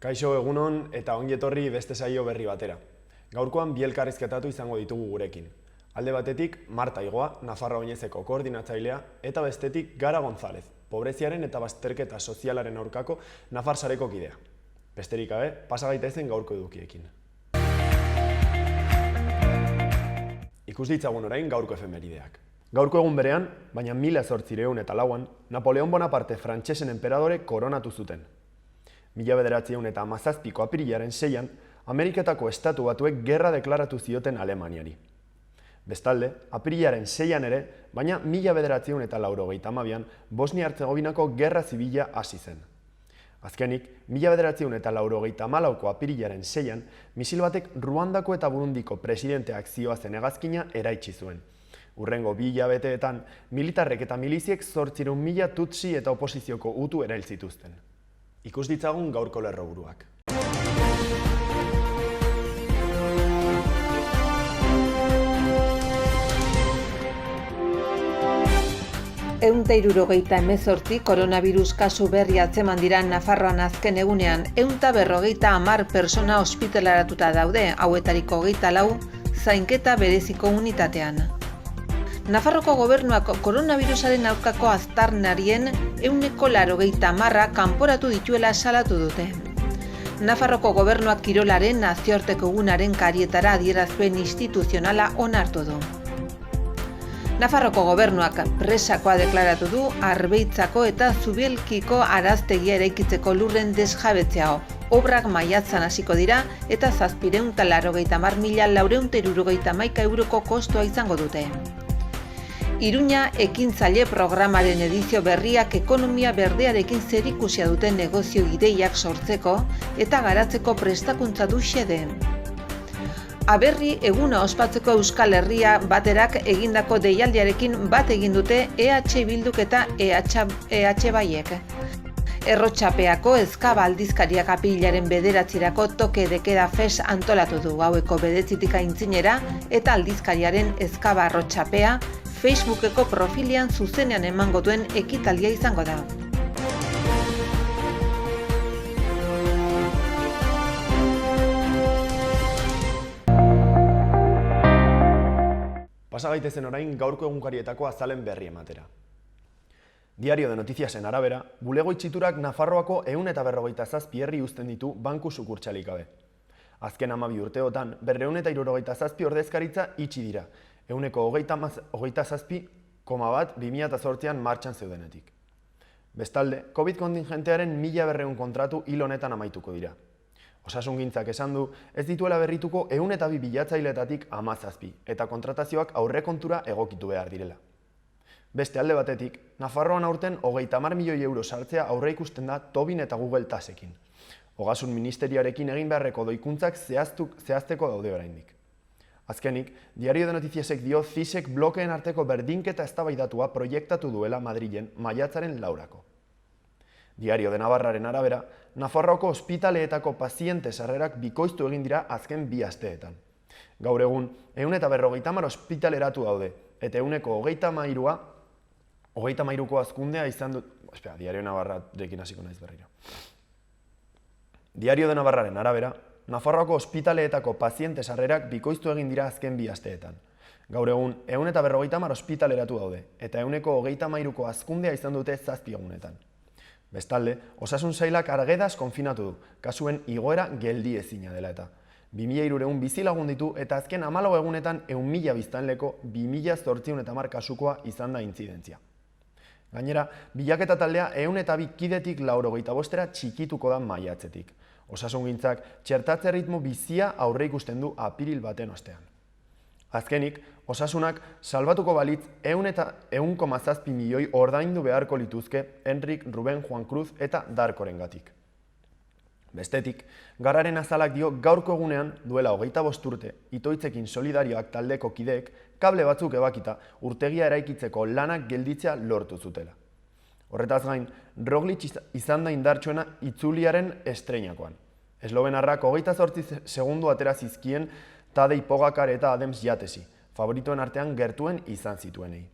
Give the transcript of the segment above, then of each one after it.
Kaixo egunon eta ongi etorri beste saio berri batera. Gaurkoan bi elkarrizketatu izango ditugu gurekin. Alde batetik Marta Igoa, Nafarroa Oinezeko koordinatzailea, eta bestetik Gara González, pobreziaren eta bazterketa sozialaren aurkako Nafar sareko kidea. Besterik gabe, pasa gaitezen gaurko edukiekin. Ikus ditzagun orain gaurko efemerideak. Gaurko egun berean, baina 1804 Napoleon Bonaparte frantsesen enperadore koronatu zuten. 1917ko apirilaren 6an, Ameriketako Estatu Batuek gerra deklaratu zioten Alemaniari. Bestalde, apirilaren 6an ere, baina 1982an Bosnia-Herzegovinako gerra zibila hasi zen. Azkenik, 1984ko apirilaren 6an, misil batek Ruandako eta Burundiko presidenteak zioazen hegazkina eraitsi zuen. Hurrengo 2 hilabeteetan, militarrek eta miliziek 800.000 Tutsi eta oposizioko Hutu erail zituzten. Ikus ditzagun gaurko lerroburuak. Ehunta 178 koronavirus kasu berri atzeman dira Nafarroan azken egunean, 150 persona ospitaleratuta daude, hauetariko 24 zainketa bereziko unitatean. Nafarroko gobernuak koronavirusaren aurkako aztarnarien 180 kanporatu dituela salatu dute. Nafarroko gobernuak kirolaren nazioarteko egunaren karietara adierazpen instituzionala onartu du. Nafarroko gobernuak presakoa deklaratu du Arbeitzako eta Zubielkiko araztegia eraikitzeko lurren desjabetzea. Obrak maiatzan hasiko dira eta 780.471 euroko kostua izango dute. Iruña ekintzaile programaren edizio berriak ekonomia berdearekin zerikusia duten negozio ideiak sortzeko eta garatzeko prestakuntza du xede. Aberri eguna ospatzeko Euskal Herria baterak egindako deialdiarekin bat egin dute EH Bilduk eta EH Baiek. Errotxapeako ezkaba aldizkariak apirilaren 9 toke de queda fest antolatu du, haueko 9 aintzinera eta aldizkariaren ezkaba arrotxapea Facebookeko profilian zuzenean emango duen ekitaldia izango da. Pasa gaitezen orain gaurko egunkarietako azalen berri ematera. Diario de Noticiasen arabera, bulego itxiturak Nafarroako 157 herri uzten ditu banku sukurtsalik gabe. Azken 12 urteotan, 267 ordezkaritza itxi dira, 127,1 2008an martxan zeudenetik. Bestalde, COVID kontingentearen 1200 kontratu hil honetan amaituko dira. Osasungintzak esan du, ez dituela berrituko 102 bilatzailetatik 17, eta kontratazioak aurrekontura egokitu behar direla. Beste alde batetik, Nafarroan aurten 30 milioi euro sartzea aurreikusten da Tobin eta Google Tasekin. Ogasun Ministerioarekin egin beharreko doikuntzak zehazteko daude oraindik. Azkenik, Diario de Noticiasek dio CISek blokeen arteko berdinketa eztabaidatua proiektatu duela Madrilen maiatzaren 4. Diario de Navarraren arabera, Nafarroako ospitaleetako paziente sarrerak bikoiztu egin dira azken 2 asteetan. Gaur egun, 150 ospitaleratu daude, eta 133ko azkundea izan dut... Diario de Navarrarekin hasiko naiz berriro. Diario de Navarraren arabera, Nafarroako ospitaleetako paziente sarrerak bikoiztu egin dira azken 2 asteetan. Gaur egun, 150 ospitaleratu daude, eta 133ko azkundea izan dute 7 egunetan. Bestalde, osasun sailak argedaz konfinatu du, kasuen igoera geldi ezina dela eta. 2.300 bizilagun ditu eta azken 14 egunetan 100.000 biztanleko 2.810 kasukoa izan da intzidentzia. Gainera, bilaketa taldea 102 kidetik 95 txikituko da maiatzetik. Osasungintzak txertatze ritmo bizia aurre ikusten du apiril baten ostean. Azkenik, osasunak salbatuko balitz 1,7 milioi ordaindu beharko lituzke Enrik, Ruben, Juan Cruz eta Darkorengatik. Bestetik, Gararen azalak dio gaurko egunean duela 25 urte Itoitzekin solidarioak taldeko kideek kable batzuk ebakita urtegia eraikitzeko lanak gelditzea lortu zutela. Horretaz gain, Roglic izan da indartsuena itzuliaren estreinakoan. Eslovenarrak 28 segundu atera zizkien Tadej Pogacar eta Adams Jatesi, favoritoen artean gertuen izan zituenei.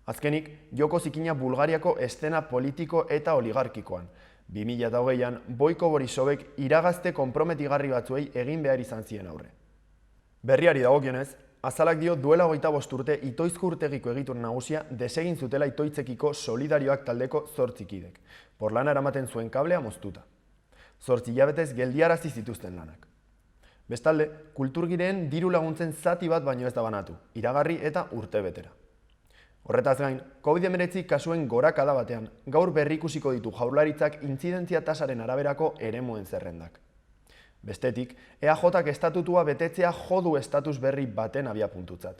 Azkenik, joko zikina Bulgariako eszena politiko eta oligarkikoan. 2008an Boiko Borisovek iragazte konprometigarri batzuei egin behar izan zien aurre. Berriari dagokionez, Azalak dio duela 25 urte Itoizko urtegiko egitur nagusia desegin zutela Itoitzekiko solidarioak taldeko 8 kidek, porlana eramaten zuen kablea moztuta. 8 hilabetez geldiarazi zituzten lanak. Bestalde, kulturgireen diru laguntzen zati bat baino ez da banatu, iragarri eta urtebetera. Horretaz gain, COVID-19 kasuen gorakada batean, gaur berrikusiko ditu Jaurlaritzak intzidentzia tasaren araberako eremuen zerrendak. Bestetik, EAJak estatutua betetzea jodu estatus berri baten abiapuntutzat.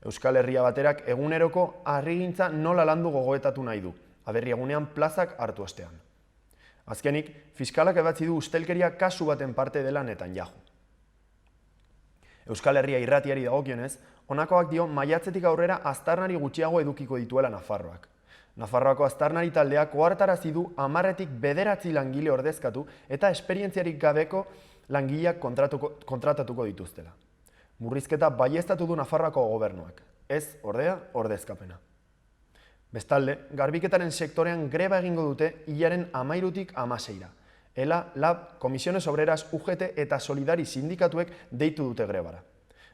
Euskal Herria baterak eguneroko harrigintza nola landu gogoetatu nahi du, aberri egunean plazak hartu ostean. Azkenik, fiskalak ebatzi du ustelkeria kasu baten parte dela Netanyahu. Euskal Herria irratiari dagokionez, honakoak dio maiatzetik aurrera aztarnari gutxiago edukiko dituela Nafarroak. Nafarroako aztarnari taldeak ohartarazi du 10-etik 9 langile ordezkatu eta esperientziarik gabeko langileak kontratatuko dituztela. Murrizketa baieztatu du Nafarroako gobernuak, ez ordea ordezkapena. Bestalde, garbiketaren sektorean greba egingo dute hilaren 13-tik 16-ra. ELA, LAB, Comisiones Obreras, UGT eta Solidari sindikatuek deitu dute grebara.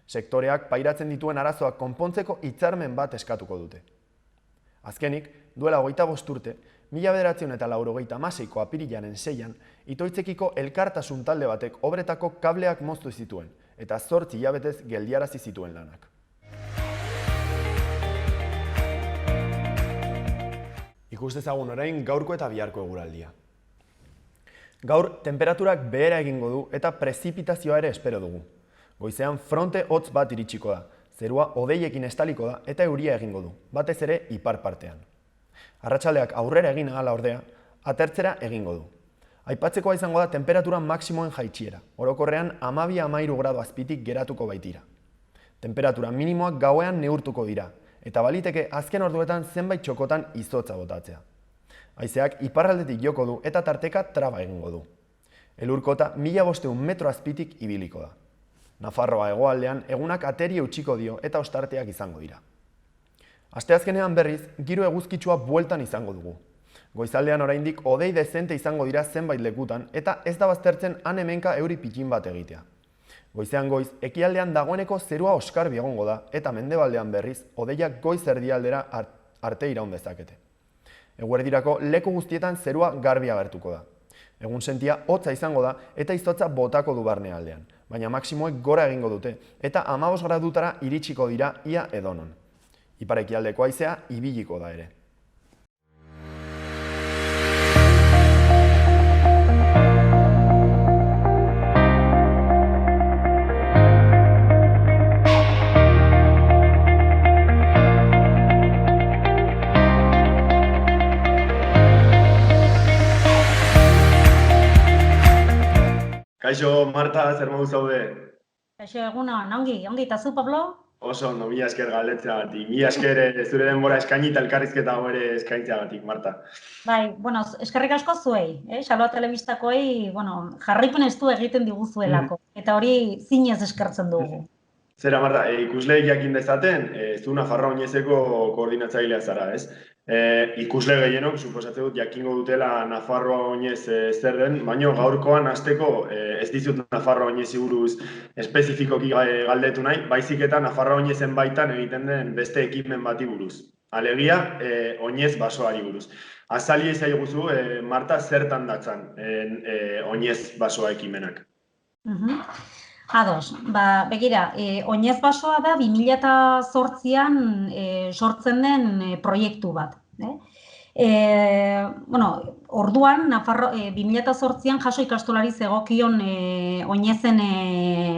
Sektoreak pairatzen dituen arazoak konpontzeko hitzarmen bat eskatuko dute. Azkenik, duela 25 urte, 1996ko apirilaren 6an, Itoitzekiko elkartasun talde batek obretako kableak moztu zituen, eta 8 hilabetez geldiarazi zituen lanak. Ikus dezagun orain gaurko eta biharko eguraldia. Gaur, temperaturak behera egingo du eta prezipitazioa ere espero dugu. Goizean fronte hotz bat iritsiko da, zerua hodeiekin estaliko da eta euria egingo du, batez ere ipar partean. Arratsaldeak aurrera egin ahala ordea, atertzera egingo du. Aipatzekoa izango da temperatura maksimoen jaitsiera, orokorrean 12-13 gradu azpitik geratuko baitira. Temperatura minimoak gauean neurtuko dira, eta baliteke azken orduetan zenbait txokotan izotza botatzea. Haizeak iparraldetik joko du eta tarteka traba egingo du. Elurkota 1500 metro azpitik ibiliko da. Nafarroa hegoaldean egunak ateri eutxiko dio eta ostarteak izango dira. Asteazkenean berriz, giro eguzkitsua bueltan izango dugu. Goizaldean oraindik hodei dezente izango dira zenbait lekutan eta ez da baztertzen han-hemenka euri pitin bat egitea. Goizean goiz, ekialdean dagoeneko zerua oskarbi egongo da eta mendebaldean berriz, hodeiak goiz erdialdera arte iraun dezakete. Eguerdirako leku guztietan zerua garbi agertuko da. Egun sentia hotza izango da eta izotza botako du barnealdean, baina maksimoek gora egingo dute eta 15 gradutara iritsiko dira ia edonon. Ipar-ekialdeko haizea ibiliko da ere. Kaixo, Marta, zer modu zaude? Kaixo, eguna, ongi, eta zu, Pablo? Oso ondo, mila esker galdetzeagatik. Mila esker zure denbora eskaini eta elkarrizketa hau ere eskaintzeagatik, Marta. Bai, eskerrik asko zuei, Xaloa Telebistakoei, jarraipen estu egiten diguzuelako. Eta hori zinez eskertzen dugu. Zera, Marta, ikusleek jakin dezaten, zu Nafarroa Oinezeko koordinatzailea zara, ez? Ikusle gehienok, suposatzen dut, jakingo dutela Nafarroa Oinez zer den, baina gaurkoan hasteko ez dizut Nafarroa Oinezi buruz espezifikoki galdetu nahi, baizik eta Nafarroa Oinezen baitan egiten den beste ekimen bati buruz. Alegia, Oinez basoari buruz. Azali ezaiguzu, Marta, zertan datzan Oinez basoa ekimenak? Ados, begira, Oinez basoa da 2008an sortzen den proiektu bat. Orduan, 2008an jaso ikastolari zegokion Oinezen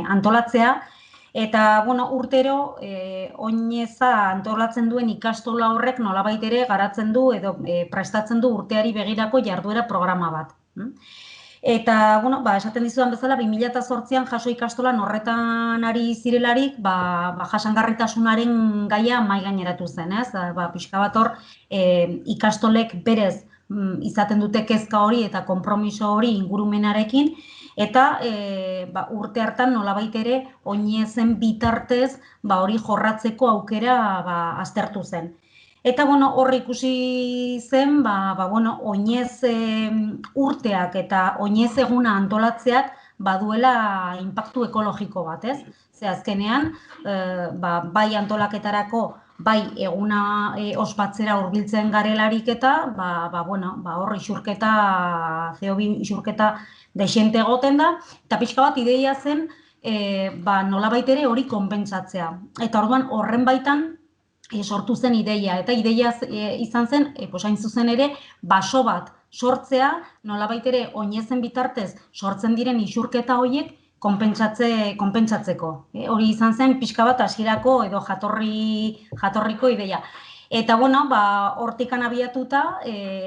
antolatzea, eta urtero Oineza antolatzen duen ikastola horrek nolabait ere garatzen du edo prestatzen du urteari begirako jarduera programa bat. Eta, esaten dizudan bezala, 2008an jaso ikastolan horretan ari zirelarik, jasangarritasunaren gaia mahai gaineratu zen, ez? Pixka bat hor, ikastolek berez izaten dute kezka hori eta konpromiso hori ingurumenarekin, eta urte hartan nolabait ere Oinezen bitartez hori jorratzeko aukera aztertu zen. Eta, bueno, hor ikusi zen, oinez urteak eta oinez eguna antolatzeak baduela inpaktu ekologiko bat, ez? Ze azkenean, bai antolaketarako, bai eguna ospatzera hurbiltzen garelarik eta, hor isurketa, CO2 isurketa dexente egoten da, eta pixka bat ideia zen, nolabait ere hori konpentsatzea. Eta orduan horren baitan, sortu zen ideia, eta ideia izan zen, hain zuzen ere, baso bat sortzea, nolabait ere oinezen bitartez sortzen diren isurketa horiek konpentsatzeko. Hori izan zen pixka bat hasierako edo jatorriko ideia. Eta, hortikan abiatuta,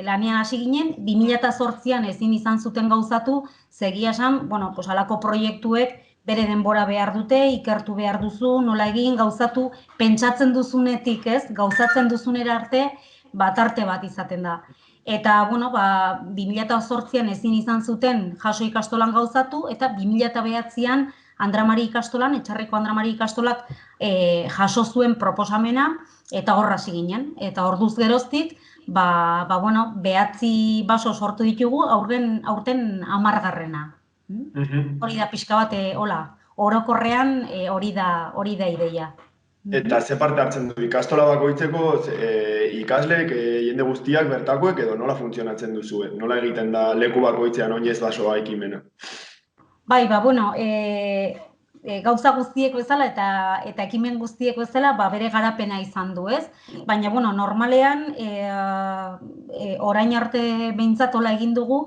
lanean hasi ginen, 2008an ezin izan zuten gauzatu, zegia esan, halako proiektuek bere denbora behar dute, ikertu behar duzu, nola egin, gauzatu, pentsatzen duzunetik, ez, gauzatzen duzunera arte, tarte bat izaten da. Eta, 2008an ezin izan zuten jaso ikastolan gauzatu, eta 2009an Andramari ikastolan, Etxarriko Andramari ikastolak jaso zuen proposamena, eta horra hasi ginen. Eta orduz geroztik, 9 baso sortu ditugu, aurten 10. Hori da pixka bat, orokorrean hori da ideia. Eta ze parte hartzen du ikastola bakoitzeko ikasleek, jende guztiak bertakoek edo nola funtzionatzen duzu? Nola egiten da leku bakoitzean oinez basoa ekimena? Bai, gauza guztiek bezala eta ekimen guztiek bezala bere garapena izan du, ez? Baina, normalean, orain arte behintzat hola egin dugu,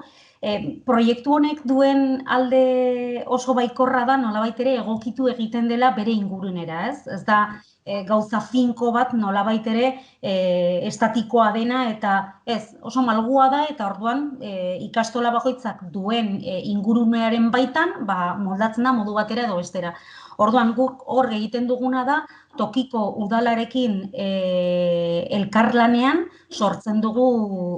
proiektu honek duen alde oso baikorra da, nolabait ere egokitu egiten dela bere ingurunera, ez? Ez da gauza finko bat nolabait ere estatikoa dena, eta ez, oso malgua da, eta orduan ikastola bakoitzak duen ingurunearen baitan, moldatzen da modu batera edo bestera. Orduan guk hor egiten duguna da, tokiko udalarekin elkarlanean sortzen dugu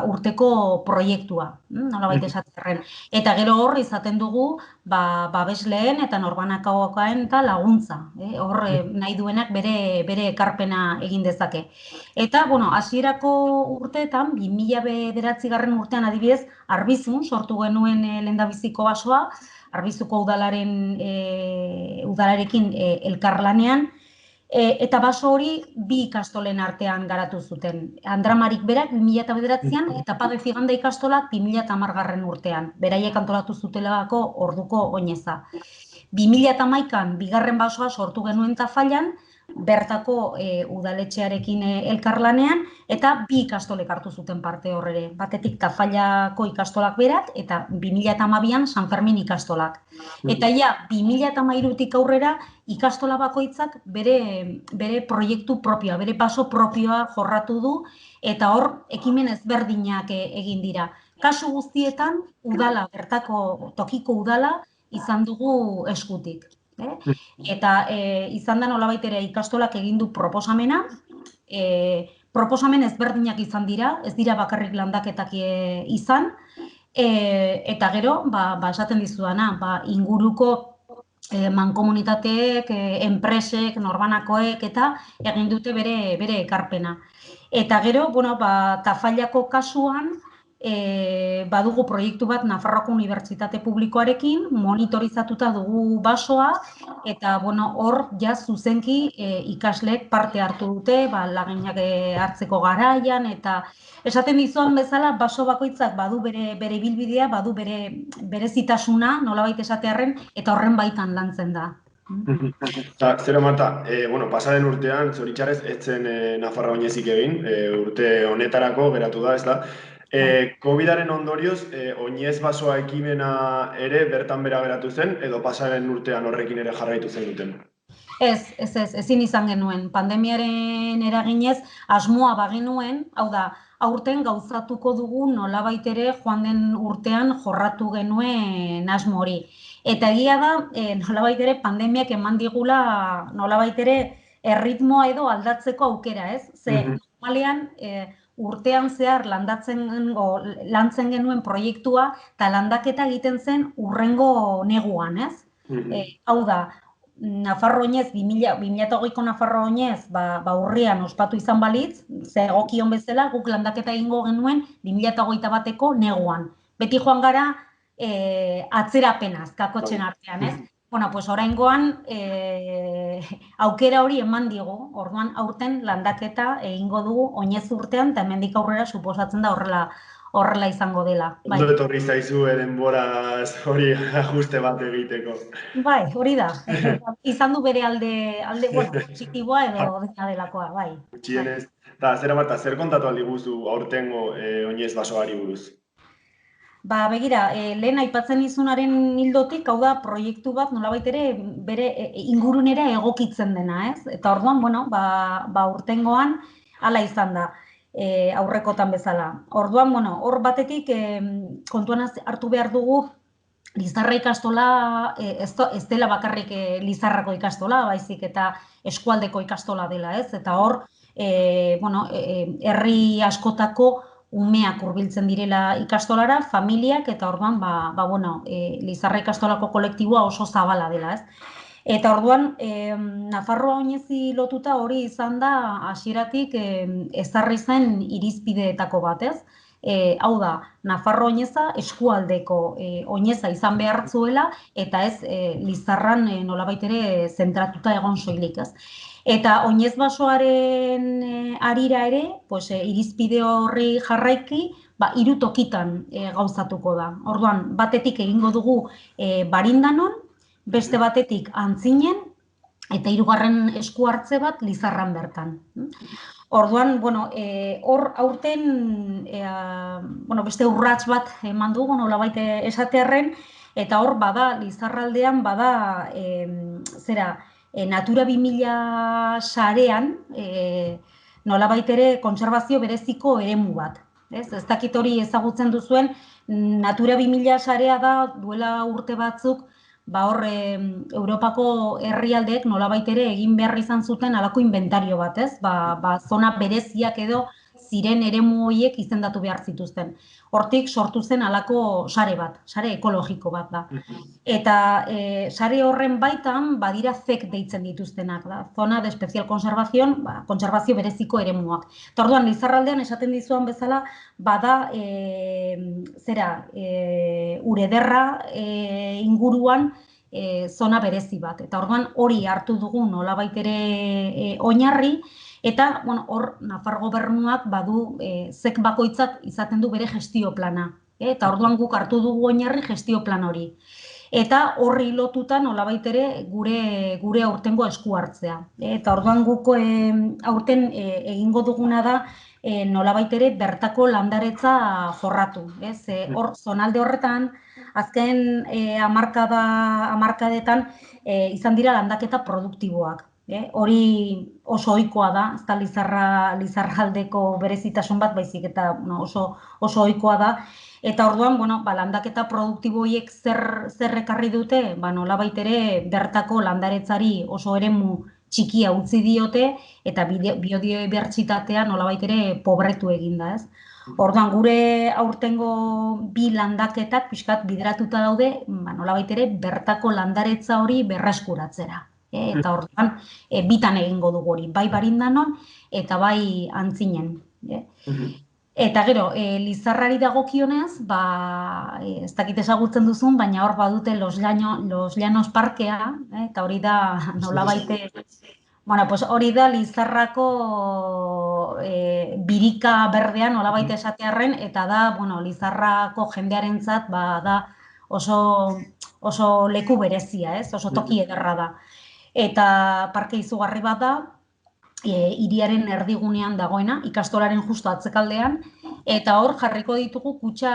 urteko proiektua, nolabait esaterren. Eta gero hor izaten dugu babesleen eta norbanakaokaen laguntza. Hor nahi duenak bere ekarpena egin dezake. Eta, hasierako urteetan, 2009 urtean adibidez, Arbizun sortu genuen lehendabiziko basoa, Arbizuko udalarekin elkarlanean, eta baso hori 2 ikastolen artean garatu zuten. Andramarik berak 2009an eta Padre Ziganda ikastolak 2010 urtean. Beraiek antolatu zutelako orduko oineza. 2011an bigarren basoa sortu genuen Tafallan, bertako udaletxearekin elkarlanean, eta 2 ikastolek hartu zuten parte horre. Batetik Tafallako ikastolak berak, eta 2012an San Fermin ikastolak. Eta 2013tik aurrera ikastola bakoitzak bere proiektu propioa, bere baso propioa jorratu du, eta hor ekimen ezberdinak egin dira. Kasu guztietan, udala, bertako tokiko udala, izan dugu eskutik. Eta izan da nolabait ere ikastolak egin du proposamena, proposamen ezberdinak izan dira, ez dira bakarrik landaketak izan, eta gero, esaten dizudana, inguruko mankomunitateek, enpresek, norbanakoek, eta egin dute bere ekarpena. Eta gero, Tafallako kasuan, badugu proiektu bat Nafarroako Unibertsitate Publikoarekin, monitorizatuta dugu basoa, eta hor zuzenki ikasleek parte hartu dute, laginak hartzeko garaian, eta esaten dizuan bezala, baso bakoitzak badu bere ibilbidea, badu bere zitasuna, nolabait esatearren, eta horren baitan lantzen da. Zero, Marta, pasaren urtean, zoritxarrez, etzen Nafarra oinezik egin, urte honetarako geratu da, ez da? COVID-aren ondorioz, oinez basoa ekimena ere bertan bera geratu zen, edo pasaren urtean horrekin ere jarraitu zen duten? Ezin izan genuen. Pandemiaren eraginez, asmoa bagenuen, hau da, aurten gauzatuko dugu nolabait ere joan den urtean jorratu genuen asmo hori. Eta egia da, nolabait ere pandemiak eman digula nolabait ere erritmoa edo aldatzeko aukera, ez? Ze normalean, urtean zehar lantzen genuen proiektua eta landaketa egiten zen urrengo neguan, ez? Hau da, Nafarro oinez, 2008ko Nafarro oinez, urrian ospatu izan balitz, ze egokion bezala, guk landaketa egingo genuen 2021ko neguan. Beti joan gara atzerapenaz, kakotxen artean, ez? Bueno, pues oraingoan aukera hori eman digu, orduan aurten landaketa egingo dugu oinez urtean, eta hemendik aurrera suposatzen da horrela izango dela. Ondo etorri zaizu denboraz hori ajuste bat egiteko. Bai, hori da. Izan du bere alde positiboa edo dena delakoa, bai. Gutxienez. Eta, Marta, zer kontatu aldi guzu aurtengo oinez basoari buruz? Begira, lehen aipatzen izunaren hildotik, hau da, proiektu bat nolabait ere bere ingurunera egokitzen dena, ez? Eta orduan, urtengoan hala izan da, aurrekotan bezala. Orduan, hor batetik kontuan hartu behar dugu Lizarra ikastola ez dela bakarrik Lizarrako ikastola, baizik eta eskualdeko ikastola dela, ez? Eta hor, herri askotako umeak hurbiltzen direla ikastolara, familiak, eta orduan, Lizarra ikastolako kolektiboa oso zabala dela, ez? Eta orduan, Nafarroa oinezi lotuta hori izan da hasieratik ezarri zen irizpideetako bat, ez? Hau da, Nafarro oineza eskualdeko oineza izan behar zuela, eta ez Lizarran nolabait ere zentratuta egon soilik, ez? Eta oinez basoaren arira ere, irizpide horri jarraiki, 3 tokitan gauzatuko da. Orduan, batetik egingo dugu Barindanon, beste batetik Antzinen, eta 3. esku hartze bat Lizarran bertan. Orduan, hor aurten beste urrats bat eman dugu, nolabait esatearren, eta hor Lizarraldean Natura 2000 sarean nolabait ere kontserbazio bereziko eremu bat. Ez dakit hori ezagutzen duzuen, Natura 2000 sarea da duela urte batzuk, hor Europako herrialdeek nolabait ere egin behar izan zuten halako inventario bat, ez? Zona bereziak edo ziren eremu horiek izendatu behar zituzten. Hortik sortu zen halako sare bat, sare ekologiko bat da. Eta sare horren baitan badira ZEC deitzen dituztenak, da, zona de especial conservación, kontserbazio bereziko eremuak. Eta orduan, Lizarraldean esaten dizuan bezala, bada Urederra inguruan zona berezi bat. Eta orduan hori hartu dugu nolabait ere oinarri, eta hor Nafar gobernuak badu ZEC bakoitzak izaten du bere gestio plana. Eta orduan guk hartu dugu oinarri gestio plan hori. Eta horri lotuta nolabait ere gure aurtengo esku hartzea. Eta orduan guk aurten egingo duguna da nolabait ere bertako landaretza jorratu. Hor zonalde horretan, azken hamarkadetan izan dira landaketa produktiboak. Hori oso ohikoa da, ez da Lizarraldeko berezitasun bat, baizik eta oso ohikoa da. Eta orduan, landaketa produktibo horiek zer ekarri dute, nolabait ere bertako landaretzari oso eremu txikia utzi diote, eta biodibertsitatea nolabait ere pobretu eginda, ez? Orduan, gure aurtengo 2 landaketak pixkat bideratuta daude, nolabait ere bertako landaretza hori berreskuratzera. Eta orduan, bitan egingo dugu hori, bai Barindanon eta bai Antzinen. Eta gero, Lizarrari dagokionez, ez dakit ezagutzen duzun, baina hor badute Los Llanos parkea, eta hori da nolabait, hori da Lizarrako birika berdea nolabait esatearren, eta da, Lizarrako jendearentzat da oso leku berezia, oso toki ederra da. Eta parke izugarri bat da, hiriaren erdigunean dagoena, ikastolaren justu atzekaldean, eta hor jarriko ditugu kutxa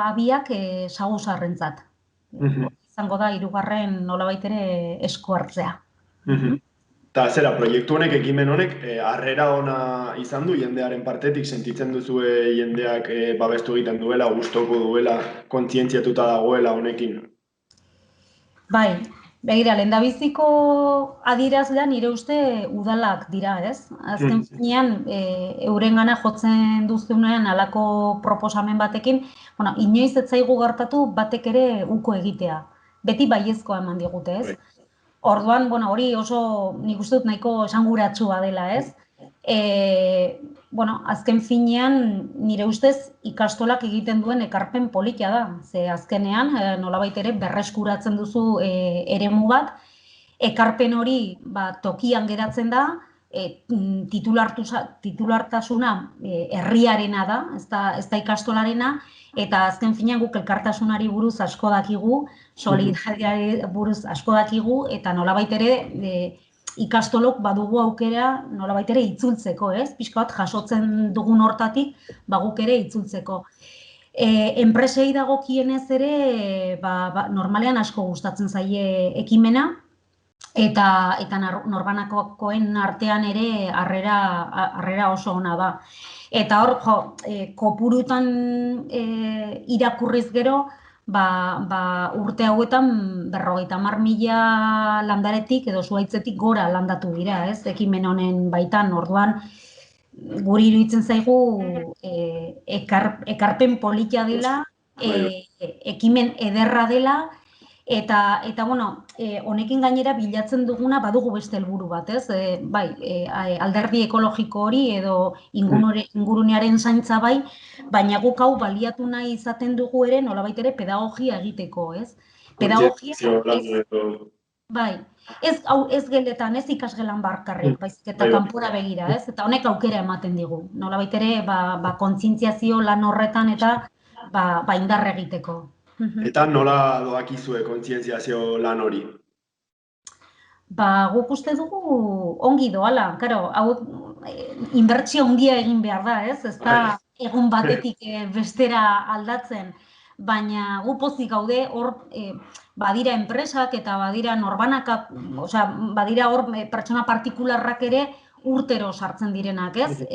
abiak saguzarrentzat. Izango da 3. nolabait ere esku hartzea. Eta proiektu honek, ekimen honek, harrera ona izan du jendearen partetik, sentitzen duzue jendeak babestu egiten duela, gustoko duela, kontzientziatuta dagoela honekin? Bai. Begira, lehendabiziko adierazlea nire uste udalak dira, ez? Azken finean, eurengana jotzen duzunean halako proposamen batekin, inoiz ez zaigu gertatu batek ere uko egitea. Beti baiezkoa eman digute, ez? Orduan, bueno, hori oso nik uste dut nahiko esanguratsua dela, ez? Bueno, azken finean, nire ustez ikastolak egiten duen ekarpen politia da. Ze azkenean, nolabait ere berreskuratzen duzu eremu bat, ekarpen hori tokian geratzen da, titulartasuna herriarena da, ez da ikastolarena, eta azken finean guk elkartasunari buruz asko dakigu, solidariari buruz asko dakigu, eta nolabait ere ikastolok badugu aukera nolabait ere itzultzeko, ez? Pixka bat jasotzen dugun hortatik, guk ere itzultzeko. Enpresei dagokienez ere, normalean asko gustatzen zaie ekimena, eta norbanakoen artean ere harrera oso ona da. Eta hor, kopurutan irakurriz gero, urte hauetan 50.000 landaretik edo zuhaitzetik gora landatu dira, ez? Ekimen honen baitan, orduan, guri iruditzen zaigu ekarpen politia dela, ekimen ederra dela, eta bueno, honekin gainera bilatzen duguna badugu beste helburu bat, ez? Alderdi ekologiko hori edo ingurunearen zaintza bai, baina guk hau baliatu nahi izaten dugu ere nolabait ere pedagogia egiteko, ez? Pedagogia bai, ez geletan, ez ikasgelan barkarrik, baizik eta kanpora begira, ez? Eta honek aukera ematen digu. Nolabait ere kontzientziazio lan horretan eta indarra egiteko. Eta nola doakizue kontzientziazio lan hori? Guk uste dugu ongi doala. Karo, hau inbertsio handia egin behar da, ez? Ez da egun batetik bestera aldatzen. Baina gu pozik gaude hor badira enpresak eta badira norbanakak, badira hor pertsona partikularrak ere urtero sartzen direnak, ez?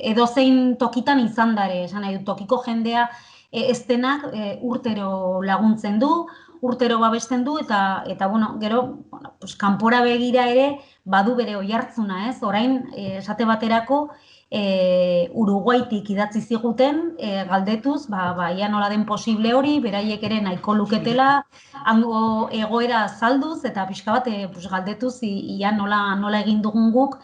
Edozein tokitan izan dare, esan nahi dut, tokiko jendea ez denak urtero laguntzen du, urtero babesten du, eta bueno, gero, kanpora begira ere badu bere oihartzuna, ez? Orain, esate baterako, Uruguaitik idatzi ziguten, galdetuz, ia nola den posible hori, beraiek ere nahiko luketela, hango egoera zalduz, eta pixka bat galdetuz, ia nola egin dugun guk,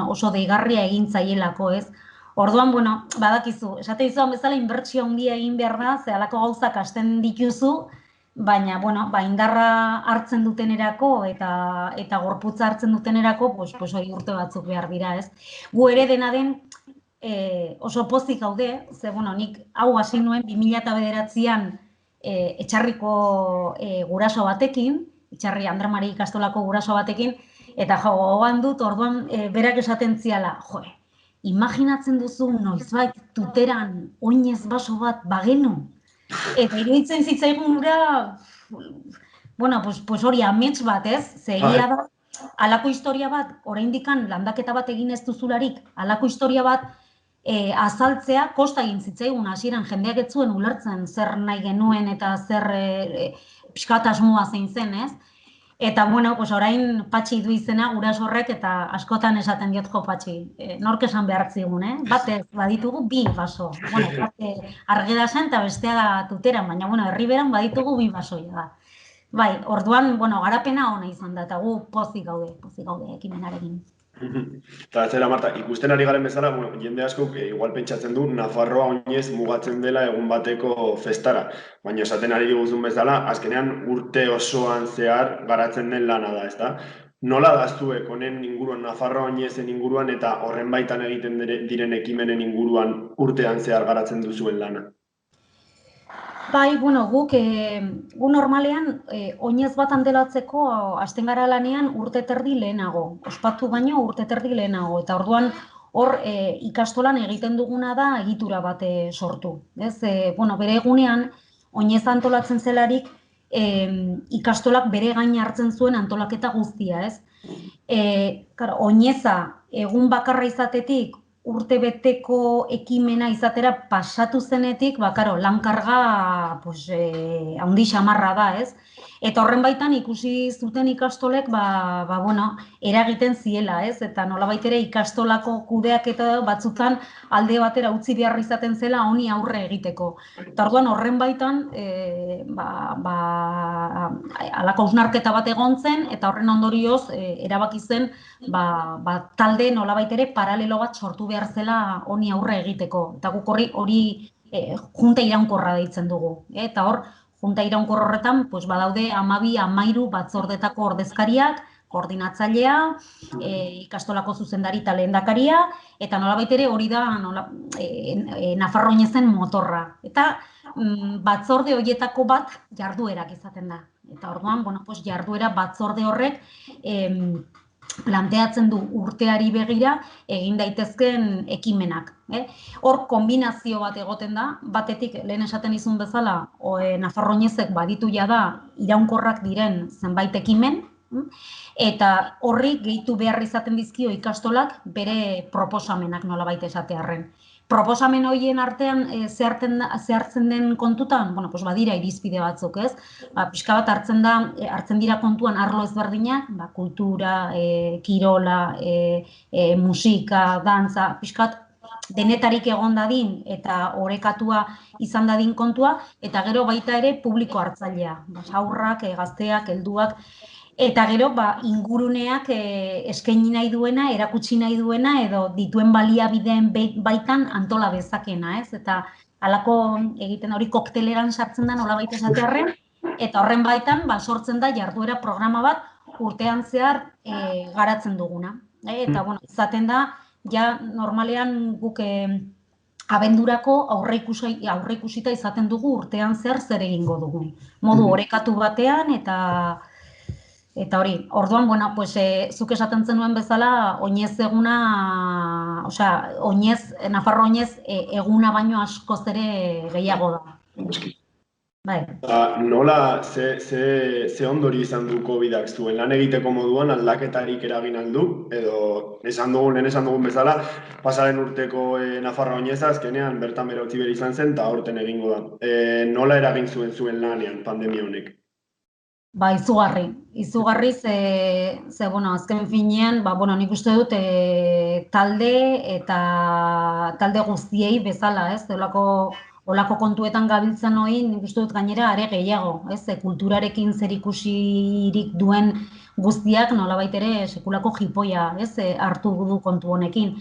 oso deigarria egin zaielako, ez? Orduan, bueno, badakizu, esate izuan bezala inbertsio handia egin behar da, ze halako gauzak hasten dituzu, baina, bueno, indarra hartzen dutenerako eta gorputza hartzen dutenerako, hori urte batzuk behar dira, ez? Gu ere dena den oso pozik gaude, ze, bueno, nik hau hasi nuen 2009an Etxarriko guraso batekin, Etxarri Andre Mari ikastolako guraso batekin, eta gogoan dut, orduan berak esaten ziala, imaginatzen duzu noizbait tuteran oinez baso bat bagenu. Eta iruditzen zitzaigun gura, bueno, hori amets bat, ez? Zegia da, halako historia bat, oraindikan landaketa bat egin ez duzularik, halako historia bat azaltzea kosta egin zitzaigun hasieran jendeak ez zuen ulertzen zer nahi genuen eta zer pixkat asmoa zein zen, ez? Eta, bueno, orain Patxi du izena guraso horrek eta askotan esaten diotko Patxi. Nork esan behar zigun, Batez, baditugu 2 baso. Bueno, bate Argedasen eta bestea da tuteran, baina, bueno, herriberan baditugu 2 basoia da. Bai, orduan, bueno, garapena ona izan da, eta gu pozik gaude ekimenarekin. Eta zera, Marta, ikusten ari garen bezala, jende askok igual pentsatzen du Nafarroa oinez mugatzen dela egun bateko festara. Baina esaten ari diguzun bezala, azkenean urte osoan zehar garatzen den lana da, ezta? Nola daztuek honen inguruan, Nafarroa oinezen inguruan eta horren baitan egiten diren ekimenen inguruan urtean zehar garatzen duzuen lana? Bai, bueno, guk normalean oinez bat antolatzeko hasten gara lanean urte terdi lehenago. Ospatu baino urte terdi lehenago. Eta orduan hor ikastolan egiten duguna da egitura bat sortu. Bere egunean oinez antolatzen zelarik ikastolak bere gain hartzen zuen antolaketa guztia, ez? Oineza egun bakarra izatetik urte beteko ekimena izatera pasatu zenetik, lankarga handi xamarra da, ez? Eta horren baitan ikusi zuten ikastolek eragiten ziela, ez? Eta nolabait ere ikastolako kudeaketa batzutan alde batera utzi behar izaten zela honi aurre egiteko. Eta orduan horren baitan halako hausnarketa bat egon zen eta horren ondorioz erabaki zen talde nolabait ere paralelo bat sortu behar zela honi aurre egiteko. Eta guk hori junta iraunkorra deitzen dugu. Eta hor, junta iraunkor horretan badaude 12-13 batzordetako ordezkariak, koordinatzailea, ikastolako zuzendari eta lehendakaria, eta nolabait ere hori da Nafarro Oinezen motorra. Eta batzorde horietako bat jarduerak izaten da. Eta orduan, jarduera batzorde horrek planteatzen du urteari begira egin daitezken ekimenak. Hor kombinazio bat egoten da, batetik lehen esaten izun bezala, Nafarro Oinezek baditu jada iraunkorrak diren zenbait ekimen, eta horri gehitu behar izaten dizkio ikastolak bere proposamenak nolabait esatearren. Proposamen horien artean zehartzen den kontutan, badira irizpide batzuk, ez? Pixka bat hartzen dira kontuan arlo ezberdinak, kultura, kirola, musika, dantza, pixka bat denetarik egon dadin eta orekatua izan dadin kontua, eta gero baita ere publiko hartzailea, haurrak, gazteak, helduak, eta gero inguruneak eskaini nahi duena, erakutsi nahi duena, edo dituen baliabideen baitan antola dezakena, ez? Eta halako egiten hori kokteleran sartzen da nolabait esatearren, eta horren baitan sortzen da jarduera programa bat urtean zehar garatzen duguna. Eta izaten da, ja normalean guk abendurako aurreikusita izaten dugu urtean zehar zer egingo dugun. Modu orekatu batean eta hori, orduan, zuk esaten zenuen bezala, Oinez eguna, Nafarro Oinez eguna baino askoz ere gehiago da. Nola, ze ondori izan du COVID-ak zuen lan egiteko moduan aldaketarik eragin aldu, edo lehen esan dugun bezala, pasaren urteko Nafarro Oineza azkenean bertan bera utzi behar izan zen eta aurten egingo da. Nola eragin zuen lanean pandemia honek? Izugarri azken finean, nik uste dut talde eta talde guztiei bezala, ez? Olako kontuetan gabiltzen hori, nik uste dut gainera are gehiago, ez? Kulturarekin zerikusirik duen guztiak nolabait ere sekulako jipoia, ez? Hartu du kontu honekin.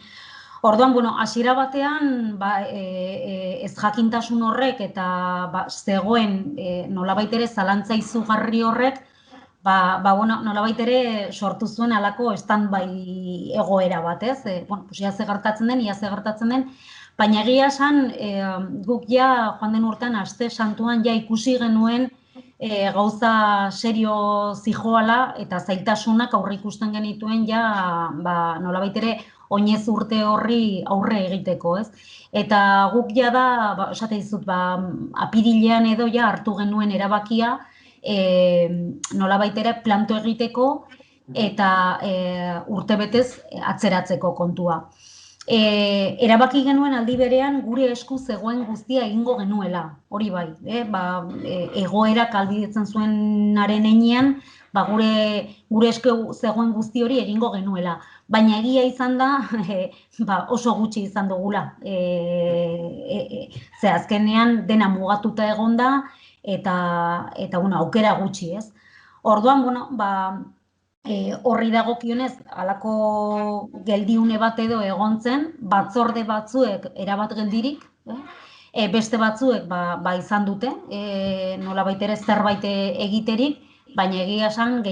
Orduan, hasiera batean, ez jakintasun horrek eta zegoen nolabait ere zalantza izugarri horrek, nolabait ere sortu zuen halako stand-by egoera bat, ez? Ia ze gertatzen den, baina egia esan guk ja joan den urtean aste santuan ja ikusi genuen gauza serio zijoala eta zailtasunak aurre ikusten genituen ja nolabait ere Oinez urte horri aurre egiteko, ez? Eta guk ja da, esate dizut, apirilean edo ja hartu genuen erabakia nolabait ere planto egiteko eta urtebetez atzeratzeko kontua. Erabaki genuen aldi berean gure esku zegoen guztia egingo genuela, hori bai, egoerak ahalbidetzen zuenaren heinean, gure esku zegoen guzti hori egingo genuela. Baina egia izan da, oso gutxi izan dugula. Ze azkenean dena mugatuta egon da, eta aukera gutxi, ez? Orduan, horri dagokionez, halako geldiune bat edo egon zen, batzorde batzuek erabat geldirik, beste batzuek izan dute, nolabait ere zerbait egiterik, baina egia esan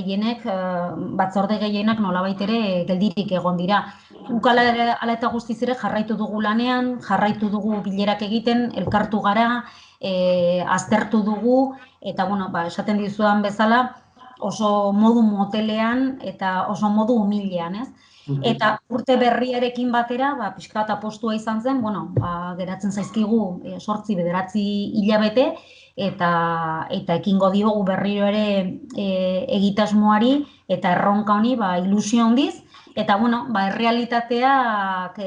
batzorde gehienak nolabait ere geldirik egon dira. Guk ala eta guztiz ere jarraitu dugu lanean, jarraitu dugu bilerak egiten, elkartu gara, aztertu dugu, eta esaten dizudan bezala, oso modu motelean eta oso modu humilean, ez? Eta urte berriarekin batera, pixka bat apostua izan zen, geratzen zaizkigu 8-9 hilabete, eta ekingo diogu berriro ere egitasmoari eta erronka honi ilusio handiz, eta errealitateak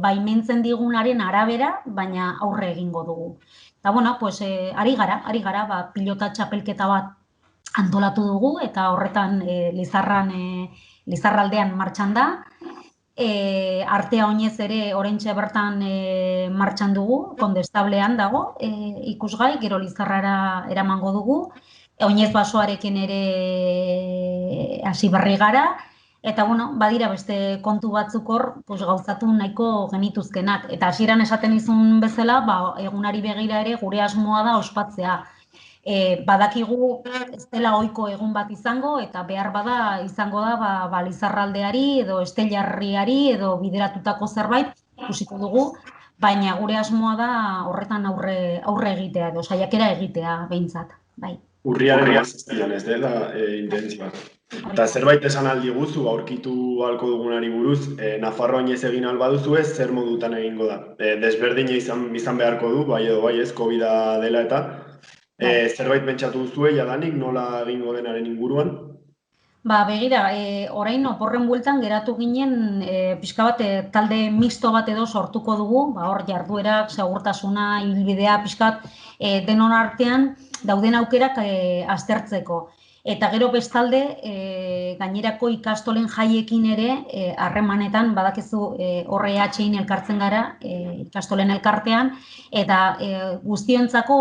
baimentzen digunaren arabera, baina aurre egingo dugu. Eta ari gara pilota txapelketa bat antolatu dugu, eta horretan Lizarraldean martxan da. Artea oinez ere oraintxe bertan martxan dugu, Kondestablean dago ikusgai, gero Lizarrara eramango dugu, oinez basoarekin ere hasi berri gara, eta bueno, badira beste kontu batzuk hor, gauzatu nahiko genituzkenak. Eta hasieran esaten izun bezala, egunari begira ere gure asmoa da ospatzea. Badakigu ez dela ohiko egun bat izango, eta behar bada izango da Lizarraldeari edo Estelarriari edo bideratutako zerbait ikusiko dugu, baina gure asmoa da horretan aurre egitea edo saiakera egitea behintzat. Bai. Urriaren 7an ez dela intentzioa. Eta zerbait esan aldi guzu, aurkitu halko dugunari buruz, Nafarroa oinez egin albaduzu ez, zer modutan egingo da? Desberdina izan beharko du, bai edo bai ez, COVID-a dela eta. Zerbait pentsatu duzue, jadanik, nola egingo denaren inguruan? Begira, orain oporren bueltan geratu ginen pixka bat talde mixto bat edo sortuko dugu, hor jarduerak, segurtasuna, ibilbidea pixka bat denon artean dauden aukerak aztertzeko. Eta gero bestalde, gainerako ikastolen jaiekin ere harremanetan, badakizu horre EHIn elkartzen gara ikastolen elkartean, eta guztiontzako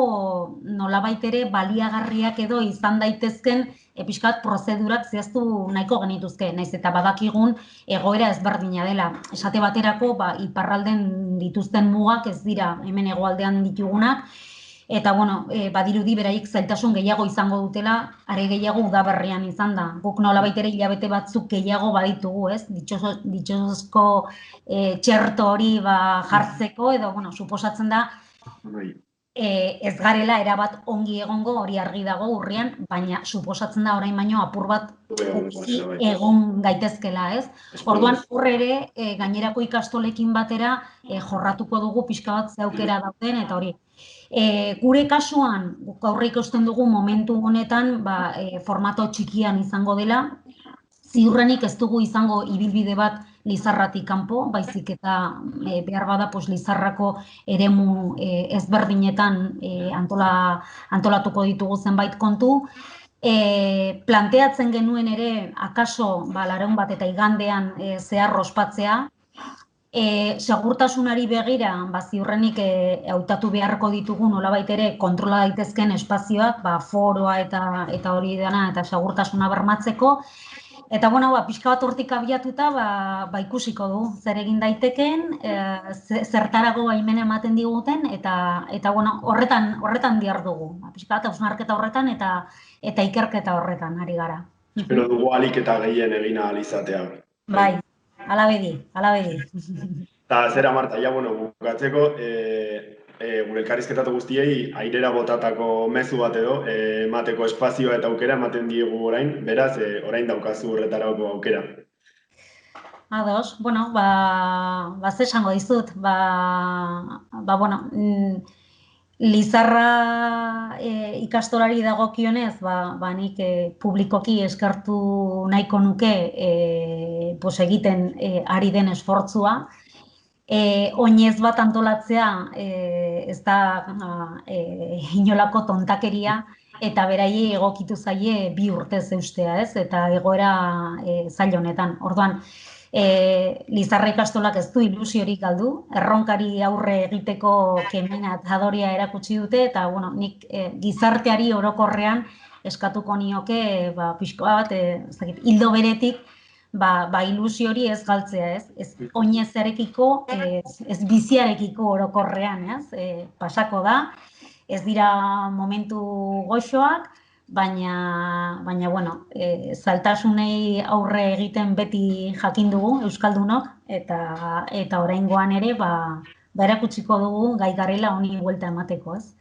nolabait ere baliagarriak edo izan daitezken pixkat prozedurak zehaztu nahiko genituzke, naiz eta badakigun egoera ezberdina dela. Esate baterako, iparralden dituzten mugak ez dira hemen hegoaldean ditugunak, eta bueno, badirudi beraik zailtasun gehiago izango dutela, are gehiago udaberrian izan da. Guk nolabait ere hilabete batzuk gehiago baditugu, ez? Ditxosozko txerto hori jartzeko, edo, suposatzen da, ez garela erabat ongi egongo, hori argi dago urrian, baina suposatzen da orain baino apur bat egon gaitezkela, ez? Orduan horre ere gainerako ikastolekin batera jorratuko dugu pixka bat ze aukera dauden, eta hori. Gure kasuan, aurre ikusten dugu momentu honetan formato txikian izango dela, ziurrenik ez dugu izango ibilbide bat Lizarratik kanpo, baizik eta behar bada Lizarrako eremu ezberdinetan antolatuko ditugu zenbait kontu. Planteatzen genuen ere, akaso larun bat eta igandean zehar ospatzea, segurtasunari begira, ziurrenik hautatu beharko ditugu nolabait ere kontrola daitezken espazioak, foroa eta hori dena eta segurtasuna bermatzeko. Eta, pixka bat hortik abiatuta, ikusiko du, zer egin daiteken, zertarago baimena ematen diguten, eta horretan dihar dugu. Pixka bat hausnarketa horretan eta ikerketa horretan ari gara. Espero dugu alik eta gehien egin ahal izatea. Bai. Ala bedi. Eta zera, Marta, bukatzeko, gure elkarrizketatu guztiei airera botatako mezu bat edo, emateko espazioa eta aukera ematen diegu orain, beraz, orain daukazu horretarako aukera. Ados, ze esango dizut, Lizarra ikastolari dagokionez, nik publikoki eskertu nahiko nuke egiten ari den esfortzua. Oinez bat antolatzea ez da inolako tontakeria, eta beraiei egokitu zaie 2 urtez eustea, ez? Eta egoera zail honetan. Orduan, Lizarra ikastolak ez du ilusiorik galdu, erronkari aurre egiteko kemena eta adoria erakutsi dute, eta nik gizarteari orokorrean eskatuko nioke pixkoa bat, hildo beretik, ilusio hori ez galtzea, ez? Ez oinezarekiko, ez biziarekiko orokorrean, ez? Pasako da, ez dira momentu goxoak, baina, zailtasunei aurre egiten beti jakin dugu Euskaldunok, eta oraingoan ere, erakutsiko dugu gai garela honi buelta emateko, ez?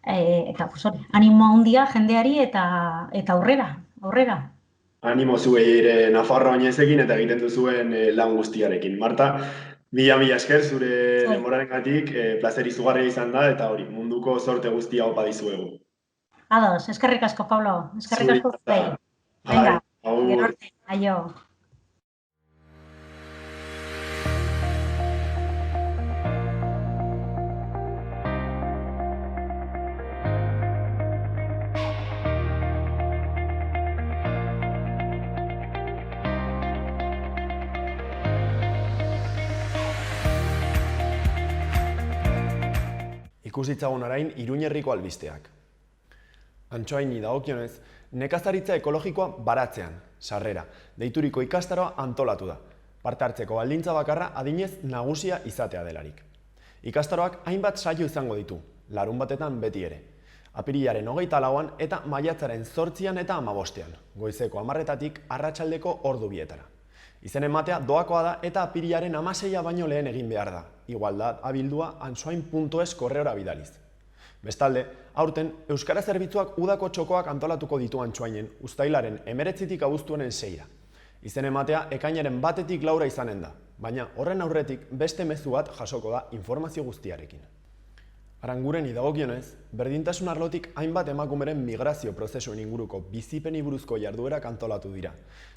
Eta, animo handia jendeari eta aurrera. Animo zuei ere Nafarroa oinezekin eta egiten duzuen lan guztiarekin. Marta, mila esker zure denborarengatik, plazer izugarria izan da, eta hori, munduko zorte guztia opa dizuegu. Ados, eskerrik asko, Pablo. Eskerrik asko zuzei. Venga, gero arte, aio. Ikusitzagun orain Iruñerriko albisteak. Antsoaini dagokionez, nekazaritza ekologikoa baratzean, sarrera, deituriko ikastaroa antolatu da. Parte hartzeko baldintza bakarra adinez nagusia izatea delarik. Ikastaroak hainbat saio izango ditu, larunbatetan beti ere. Apirilaren 24an eta maiatzaren 8an eta 15an, goizeko 10:00 arratsaldeko ordu 2:00. Izen ematea doakoa da eta apirilaren 16a baino lehen egin behar da. Igualdad abildua ansoain.es korreora bidaliz. Bestalde, aurten Euskara Zerbitzuak udako txokoak antolatuko ditu Antsoainen, uztailaren 19tik abuztuaren 6ra. Izen ematea ekainaren 1tik 4 izanen da, baina horren aurretik beste mezu bat jasoko da informazio guztiarekin. Aranguren dagokionez, berdintasun arlotik hainbat emakumeren migrazio prozesuen inguruko bizipeni buruzko jarduerak antolatu dira,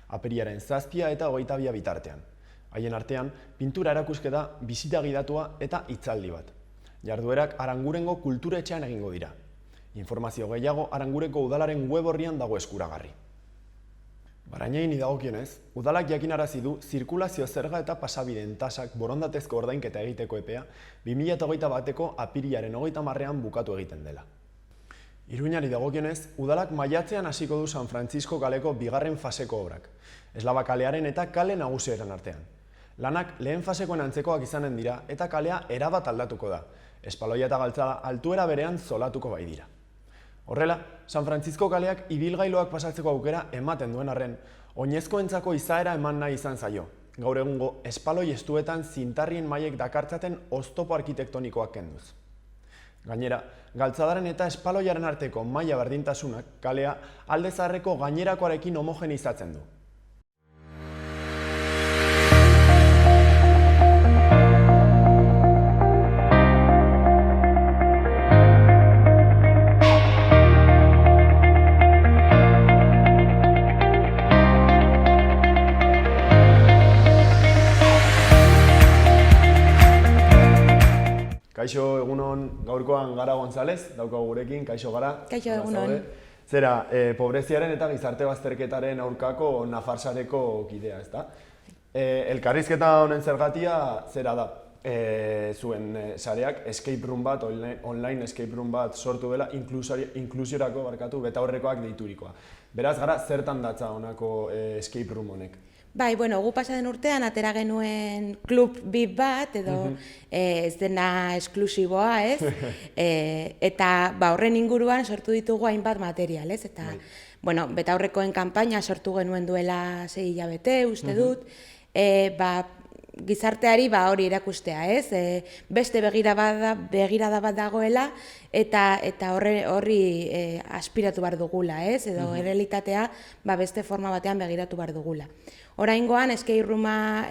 apirilaren 7 eta 22 bitartean. Haien artean, pintura erakusketa, bisita gidatua eta hitzaldi bat. Jarduerak Arangurengo kulturetxean egingo dira. Informazio gehiago Arangureko udalaren web orrian dago eskuragarri. Barainaini dagokionez, udalak jakinarazi du zirkulazio zerga eta pasabideen tasak borondatezko ordainketa egiteko epea 2021ko apirilaren 30an bukatu egiten dela. Iruñari dagokionez, udalak maiatzean hasiko du San Francisco kaleko bigarren faseko obrak, Eslaba kalearen eta kale nagusiaren artean. Lanak lehen fasekoen antzekoak izanen dira eta kalea erabat aldatuko da, espaloia eta galtzada altuera berean zolatuko bai dira. Horrela, San Francisco kaleak ibilgailoak pasatzeko aukera ematen duen arren, oinezkoentzako izaera eman nahi izan zaio. Gaur egungo espaloi estuetan zintarrien mailek dakartzaten oztopo arkitektonikoak kenduz. Gainera, galtzadaren eta espaloiaren arteko maila berdintasunak kalea alde zaharreko gainerakoarekin homogenizatzen du. Kaixo, egunon, gaurkoan Gara González, daukagu gurekin, kaixo Gara. Kaixo, egunon. Zera, pobreziaren eta gizarte bazterketaren aurkako Nafarsareko kidea, ezta? Elkarrizketa honen zergatia, zera da, zuen sareak escape room bat, online escape room bat sortu dela, inklusiorako betaurrekoak deiturikoa. Beraz, Gara, zertan datza honako escape room honek? Bai, bueno, gu pasaden urtean atera genuen klub bip bat, edo ez dena esklusiboa, ez? Eta horren inguruan sortu ditugu hainbat material, ez? Eta, bueno, betaurrekoen kanpaina sortu genuen duela 6 hilabete, uste dut, gizarteari hori erakustea, ez? Beste begirada bat dagoela eta horri aspiratu behar dugula, ez? Edo errealitatea beste forma batean begiratu behar dugula. Oraingoan escape rooma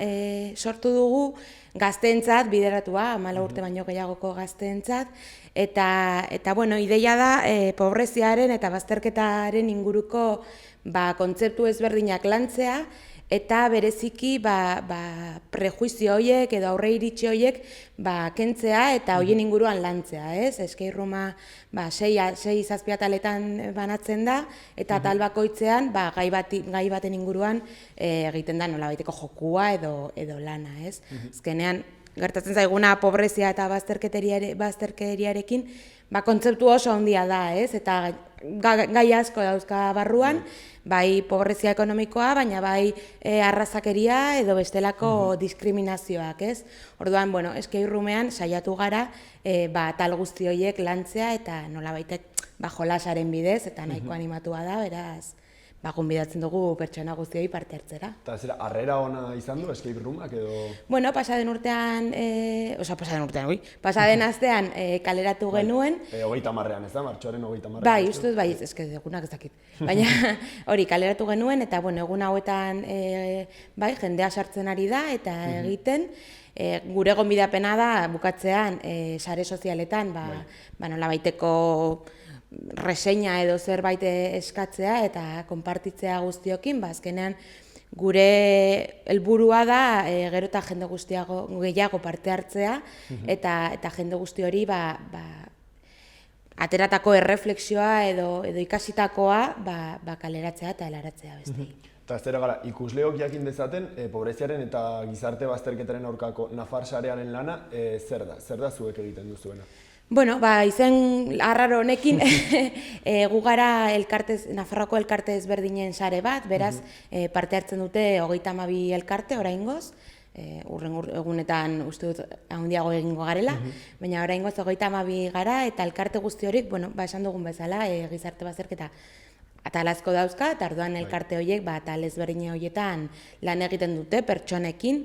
sortu dugu gazteentzat bideratua, 14 urte baino gehiagoko gazteentzat, eta bueno, ideia da pobreziaren eta bazterketaren inguruko kontzeptu ezberdinak lantzea, eta bereziki prejuizio horiek edo aurre iritsi horiek kentzea eta horien inguruan lantzea, ez? Escape rooma 6-7 ataletan banatzen da eta atal bakoitzean gai baten inguruan egiten da nolabaiteko jokua edo lana, ez? Azkenean gertatzen zaiguna pobrezia eta bazterkeriarekin kontzeptu oso handia da, ez? Eta gai asko dauzka barruan, bai pobrezia ekonomikoa, baina bai arrazakeria edo bestelako diskriminazioak, ez? Orduan, bueno, escape roomean saiatu gara tal guzti horiek lantzea eta nolabaitek jolasaren bidez eta nahiko animatua da, beraz, gonbidatzen dugu pertsona guztioi parte hartzera. Eta zera, harrera ona izan du escape roomak edo? Bueno, pasaden astean kaleratu genuen. 30an, ez da? Martxoaren 30an. Bai, ustez bai, ez egunak ez dakit. Baina hori kaleratu genuen eta bueno, egun hauetan jendea sartzen ari da eta egiten. Gure gonbidapena da bukatzean sare sozialetan nolabaiteko reseña edo zerbait eskatzea eta konpartitzea guztiokin, azkenean gure helburua da gero eta jende gehiago parte hartzea eta jende guzti hori ateratako erreflexioa edo ikasitakoa kaleratzea eta helaratzea beste. Eta ez dira gara, ikusleok jakin dezaten, pobreziaren eta gizarte bazterketaren aurkako Nafar sarearen lana zer da zuek egiten duzuena? Bueno, izen arraro honekin, gu gara Nafarroako elkarte ezberdinen sare bat, beraz, parte hartzen dute 32 elkarte oraingoz, urren egunetan uste dut handiago egingo garela, baina oraingoz 32 gara, eta elkarte guzti horik, esan dugun bezala, gizarte bazterketa atal asko dauzka, eta orduan elkarte horiek, atal ezberdine horietan lan egiten dute pertsonekin,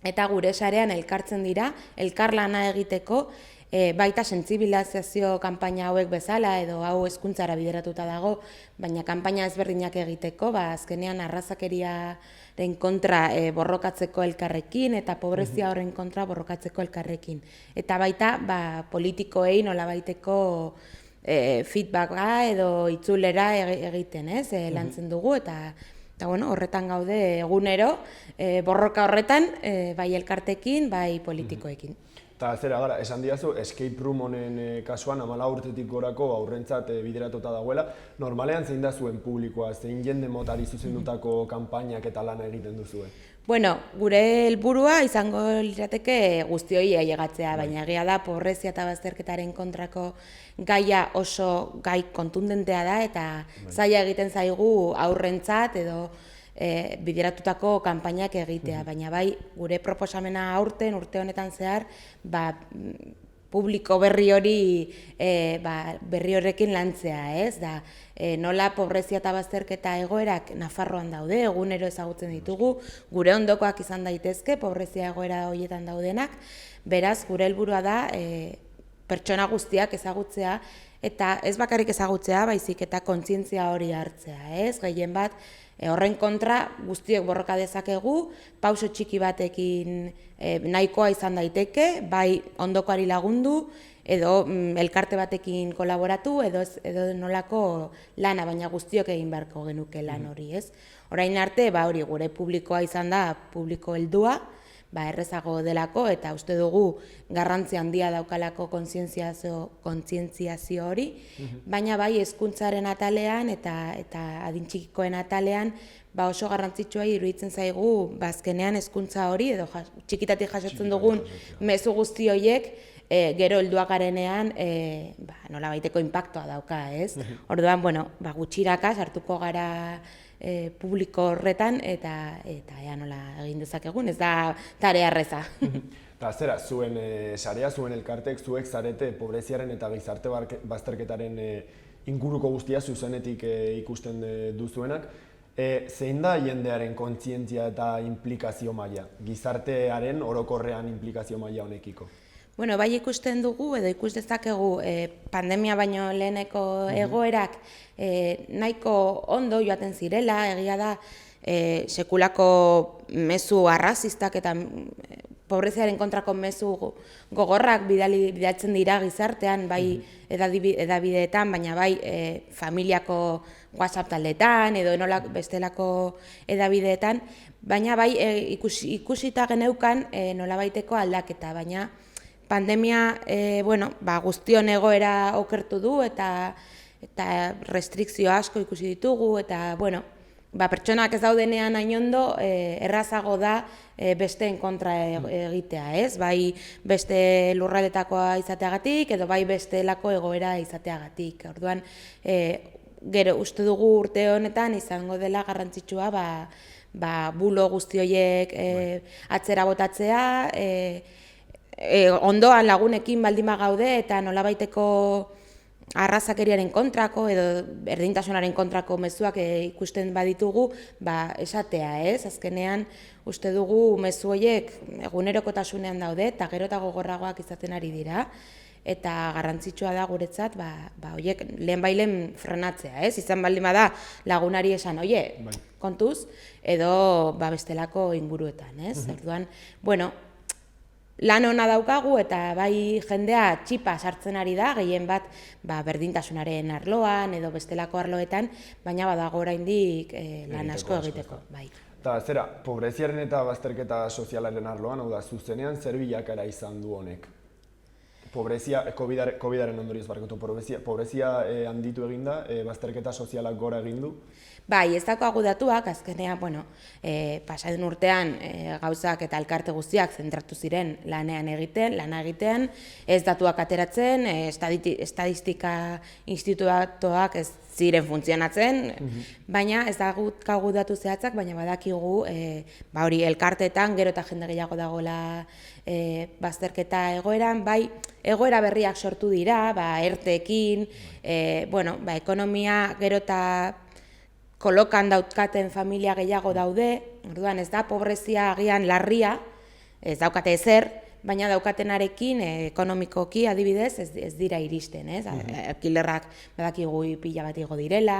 eta gure sarean elkartzen dira, elkarlana egiteko, baita sentsibilizazio kanpaina hauek bezala edo hau hezkuntzara bideratuta dago, baina kanpaina ezberdinak egiteko, azkenean arrazakeriaren kontra borrokatzeko elkarrekin eta pobrezia horren kontra borrokatzeko elkarrekin. Eta baita politikoei nolabaiteko feedbacka edo itzulera egiten, lantzen dugu eta horretan gaude egunero, borroka horretan, bai elkartekin, bai politikoekin. Eta zera gara, esan diazu, escape room honen kasuan 14 urtetik gorako aurrentzat bideratuta dagoela. Normalean zein da zuen publikoa, zein jende motari zuzendutako kanpainak eta lana egiten duzue? Bueno, gure helburua izango lirateke guztioi ailegatzea, baina egia da pobrezia eta bazterketaren kontrako gaia oso gai kontundentea da eta zaila egiten zaigu aurrentzat edo bideratutako kanpainak egitea, baina bai gure proposamena urte honetan zehar publiko berri horrekin lantzea, ez? Nola pobrezia eta bazterketa egoerak Nafarroan daude, egunero ezagutzen ditugu, gure ondokoak izan daitezke, pobrezia egoera horietan daudenak, beraz gure helburua da pertsona guztiak ezagutzea, eta ez bakarrik ezagutzea, baizik eta kontzientzia hori hartzea, ez? Gehien bat, horren kontra guztiek borroka dezakegu, pauso txiki batekin nahikoa izan daiteke, bai ondokoari lagundu, edo elkarte batekin kolaboratu, edo nolako lana, baina guztiok egin beharko genuke lan hori, ez? Orain arte, hori gure publikoa izan da, publiko heldua, errezago delako, eta uste dugu garrantzi handia daukalako kontzientziazio hori, baina bai hezkuntzaren atalean eta adintxikikoen atalean oso garrantzitsua iruditzen zaigu azkenean hezkuntza hori, edo txikitatik jasotzen dugun mezu guzti horiek, gero helduak garenean nolabaiteko inpaktua dauka, ez? Orduan, gutxiraka sartuko gara publiko horretan eta nola egin dezakegun, ez da tarea erreza. Eta zera, zuen sarea, zuen elkartek, zuek zarete pobreziaren eta gizarte bazterketaren inguruko guztia zuzenetik ikusten duzuenak. Zein da jendearen kontzientzia eta implikazio maila? Gizartearen orokorrean implikazio maila honekiko? Bueno, bai ikusten dugu edo ikus dezakegu pandemia baino leheneko egoerak nahiko ondo joaten zirela, egia da sekulako mezu arrazistak eta pobreziaren kontrako mezu gogorrak bidaltzen dira gizartean, bai edabideetan, baina bai familiako WhatsApp taldeetan edo bestelako edabideetan, baina bai ikusita geneukan nolabaiteko aldaketa, baina pandemia, guztion egoera okertu du eta restrikzio asko ikusi ditugu eta, pertsonak ez daudenean hain ondo errazago da besteen kontra egitea, ez? Bai beste lurraldetakoa izateagatik edo bai bestelako egoera izateagatik. Orduan, gero uste dugu urte honetan izango dela garrantzitsua bulo guzti horiek atzera botatzea, ondoan lagunekin baldin bagaude eta nolabaiteko arrazakeriaren kontrako edo berdintasunaren kontrako mezuak ikusten baditugu, esatea, ez? Azkenean uste dugu mezu horiek egunerokotasunean daude eta gero eta gogorragoak izaten ari dira eta garrantzitsua da guretzat horiek lehen frenatzea, ez? Izan baldin bada lagunari esan, kontuz, edo bestelako inguruetan, ez? Orduan, lan ona daukagu eta bai jendea txipa sartzen ari da, gehien bat berdintasunaren arloan edo bestelako arloetan, baina badago oraindik lan asko egiteko. Eta zera, pobreziaren eta bazterketa sozialaren arloan, hau da, zuzenean zer bilakara izan du honek? Pobrezia, COVID-aren ondorioz barkatu, pobrezia handitu eginda, bazterketa sozialak gora egin du. Bai, ez daukagu datuak, azkenean, pasaden urtean gauzak eta elkarte guztiak zentratu ziren lana egiten, ez datuak ateratzen, estadistika institutuak ez ziren funtzionatzen, baina ez daukagu datu zehatzak, baina badakigu hori elkarteetan gero eta jende gehiago dagoela bazterketa egoeran, bai, egoera berriak sortu dira, erteekin, ekonomia gero eta kolokan dauzkaten familia gehiago daude, orduan ez da pobrezia agian larria, ez daukate ezer, baina daukatenarekin ekonomikoki adibidez ez dira iristen, ez? Alkilerrak badakigu pila bat igo direla,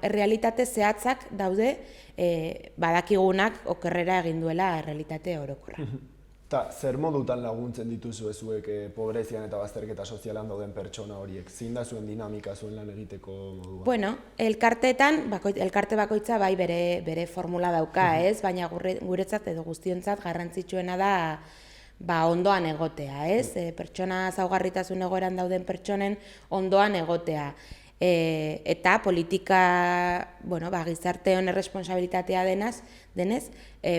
errealitate zehatzak daude badakigunak okerrera egin duela errealitate orokorra. Eta zer modutan laguntzen dituzu zuek pobrezian eta bazterketa sozialan dauden pertsona horiek? Zein da zuen dinamika zuen lan egiteko modua? Elkarteetan, elkarte bakoitza bai bere formula dauka, ez? Baina guretzat edo guztiontzat garrantzitsuena da ondoan egotea, ez? Pertsona zaugarritasun egoeran dauden pertsonen ondoan egotea. Eta politika, gizarteon erresponsabilitatea denez,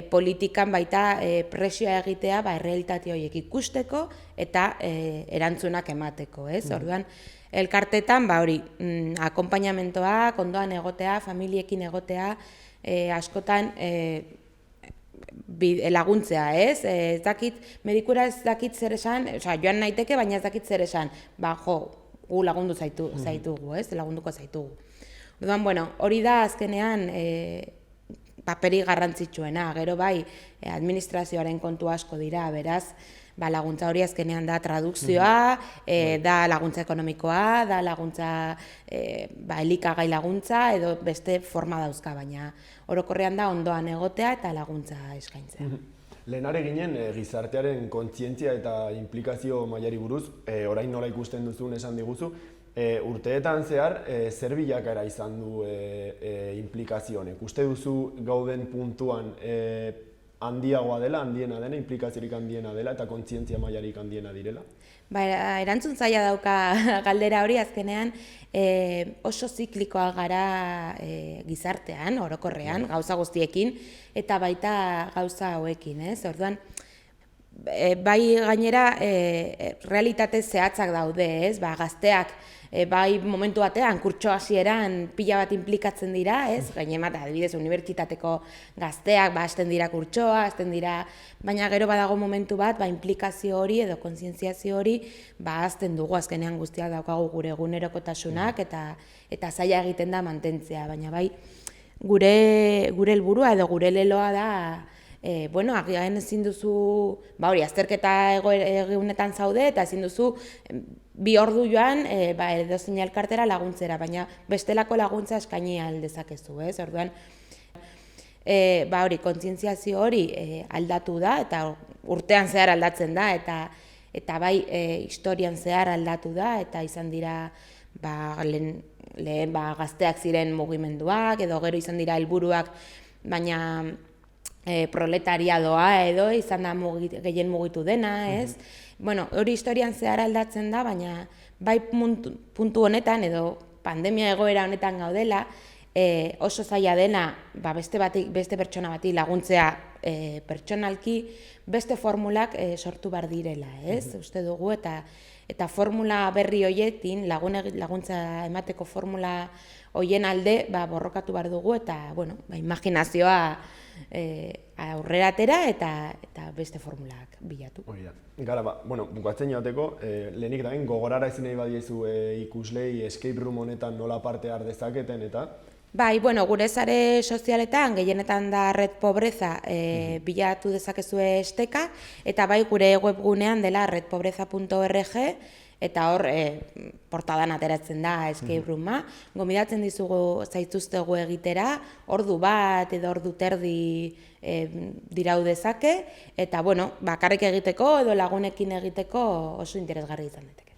politikan baita presioa egitea errealitate horiek ikusteko eta erantzunak emateko, ez? Orduan, elkartetan, akonpainamentoak, ondoan egotea, familiekin egotea, askotan laguntzea, ez? Ez dakit, medikura ez dakit zer esan, joan naiteke, baina ez dakit zer esan, gu lagundu zaitugu, ez? Lagunduko zaitugu. Orduan, hori da azkenean paperi garrantzitsuena, gero bai administrazioaren kontu asko dira, beraz, laguntza hori azkenean da tradukzioa, da laguntza ekonomikoa, da laguntza elikagai laguntza, edo beste forma dauzka, baina orokorrean da ondoan egotea eta laguntza eskaintzea. Lehenare ginen gizartearen kontzientzia eta implikazio mailari buruz, orain nola ikusten duzun esan diguzu, urteetan zehar zer bilakaera izan du implikazio honek? Uste duzu gauden puntuan handiena dena, implikaziorik handiena dela eta kontzientzia mailarik handiena direla? Erantzun zaila dauka galdera hori azkenean oso ziklikoa gara gizartean, orokorrean, gauza guztiekin, eta baita gauza hauekin, ez? Orduan, bai gainera realitate zehatzak daude, ez? Gazteak bai momentu batean, kurtso hasieran pila bat inplikatzen dira, ez? Gainemat, adibidez, unibertsitateko gazteak, hasten dira kurtsoa, hasten dira, baina gero badago momentu bat, inplikazio hori edo kontzientziazio hori, hasten dugu azkenean guztiak daukagu gure egunerokotasunak eta zaila egiten da mantentzea, baina bai, gure helburua edo gure leloa da, agian ezin duzu, azterketa egunetan zaude eta ezin duzu 2 ordu joan edozein elkartera laguntzera, baina bestelako laguntza eskaini aldezakezu, ez? Orduan, kontzientziazio hori aldatu da eta urtean zehar aldatzen da eta bai historian zehar aldatu da eta izan dira lehen gazteak ziren mugimenduak edo gero izan dira helburuak, baina proletariadoa edo izan da gehien mugitu dena, ez? Hori historian zehar aldatzen da, baina bai puntu honetan edo pandemia egoera honetan gaudela, oso zaila dena beste pertsona bati laguntzea pertsonalki, beste formulak sortu behar direla, ez? Uste dugu eta formula berri horiekin, laguntza emateko formula horien alde borrokatu behar dugu eta imaginazioa aurrera atera eta beste formulak bilatu. Gara, bukatzen jateko, lehenik da, gogorara ezin nahi badiezu ikuslei escape room honetan nola parte har dezaketen eta? Gure sare sozialetan, gehienetan da Red Pobreza bilatu dezakezue esteka, eta bai gure webgunean dela redpobreza.org, eta hor portadan ateratzen da escape rooma. Gonbidatzen zaituztegu egitera, ordu bat edo ordu terdi dirau dezake, eta bakarrik egiteko edo lagunekin egiteko oso interesgarri izan daiteke.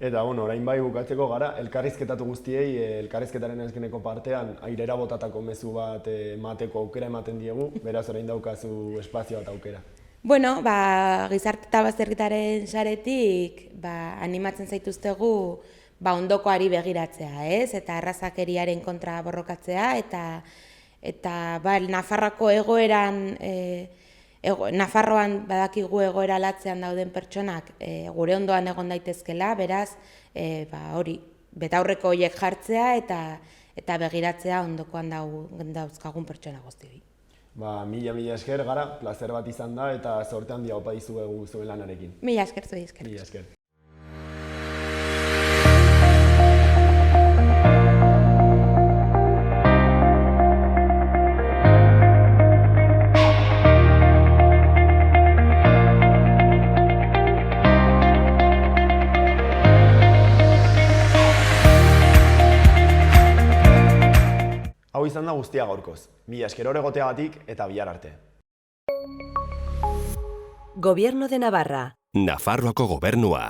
Eta orain bai bukatzeko gara, elkarrizketatu guztiei, elkarrizketaren azkeneko partean airera botatako mezu bat emateko aukera ematen diegu, beraz orain daukazu espazio bat aukera. Bueno, gizarte eta bazterketaren saretik animatzen zaituztegu ondokoari begiratzea, ez? Eta arrazakeriaren kontra borrokatzea, eta Nafarroako egoeran, Nafarroan badakigu egoera latzean dauden pertsonak gure ondoan egon daitezkela, beraz, hori, betaurreko horiek jartzea eta begiratzea ondokoan dauzkagun pertsona guztioi. Mila esker, Gara, plazer bat izan da eta zorte handia opa dizuegu zuen lanarekin. Mila esker, zuei esker. Mila esker. Hau izan da guztia gaurkoz. Mila esker hor egoteagatik eta bihar arte. Gobierno de Navarra. Nafarroako gobernua.